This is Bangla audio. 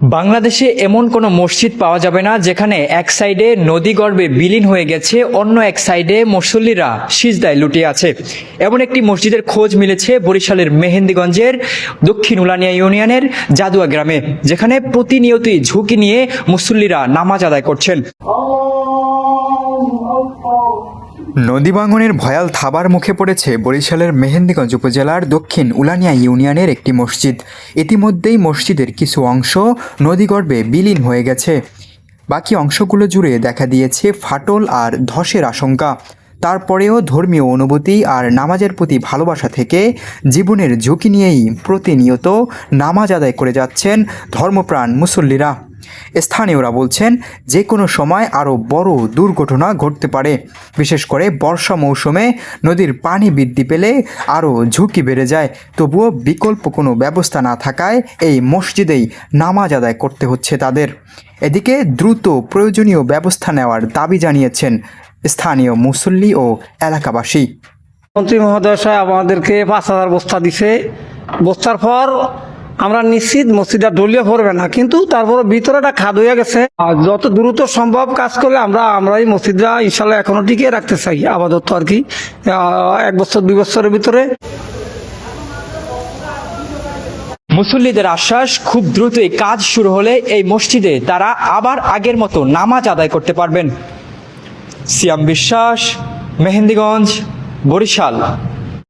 বাংলাদেশে এমন কোনো মসজিদ পাওয়া যাবে না যেখানে এক সাইডে নদীগর্ভে বিলীন হয়ে গেছে, অন্য এক সাইডে মুসল্লিরা সিজদায় লুটিয়ে আছে। এমন একটি মসজিদের খোঁজ মিলেছে বরিশালের মেহেন্দিগঞ্জের দক্ষিণ উলানিয়া ইউনিয়নের জাদুয়া গ্রামে, যেখানে প্রতিনিয়তই ঝুঁকি নিয়ে মুসল্লিরা নামাজ আদায় করছেন। নদী ভাঙনের ভয়াল থাবার মুখে পড়েছে বরিশালের মেহেন্দিগঞ্জ উপজেলার দক্ষিণ উলানিয়া ইউনিয়নের একটি মসজিদ। ইতিমধ্যেই মসজিদের কিছু অংশ নদীগর্ভে বিলীন হয়ে গেছে, বাকি অংশগুলো জুড়ে দেখা দিয়েছে ফাটল আর ধসের আশঙ্কা। তারপরেও ধর্মীয় অনুভূতি আর নামাজের প্রতি ভালোবাসা থেকে জীবনের ঝুঁকি নিয়েই প্রতিনিয়ত নামাজ আদায় করে যাচ্ছেন ধর্মপ্রাণ মুসল্লিরা। স্থানীয়রা বলছেন, যে কোনো সময় আরও বড় দুর্ঘটনা ঘটতে পারে। বিশেষ করে বর্ষা মৌসুমে নদীর পানি বৃদ্ধি পেলে আরও ঝুঁকি বেড়ে যায়। তবুও বিকল্প কোনো ব্যবস্থা না থাকায় এই মসজিদেই নামাজ আদায় করতে হচ্ছে তাদের। এদিকে দ্রুত প্রয়োজনীয় ব্যবস্থা নেওয়ার দাবি জানিয়েছেন স্থানীয় মুসল্লি ও এলাকাবাসী। মন্ত্রী মহোদয় সাহেব আমাদেরকে 5,000 বস্তা দিছে। বস্তার পর আমরা নিশ্চিত মসজিদটা দলীয় পড়বে না, কিন্তু তারপর ভিতরেটা খাদ হয়ে গেছে। আর যত দ্রুত সম্ভব কাজ করলে আমরা এই মসজিদটা ইনশাল্লাহ এখনো টিকিয়ে রাখতে চাই আপাতত আর কি, 1 বছর 2 বছরের ভিতরে। মুসল্লিদের আশ্বাস, খুব দ্রুতই কাজ শুরু হলে এই মসজিদে তারা আবার আগের মতো নামাজ আদায় করতে পারবেন। সিয়াম বিশ্বাস, মেহেন্দিগঞ্জ, বরিশাল।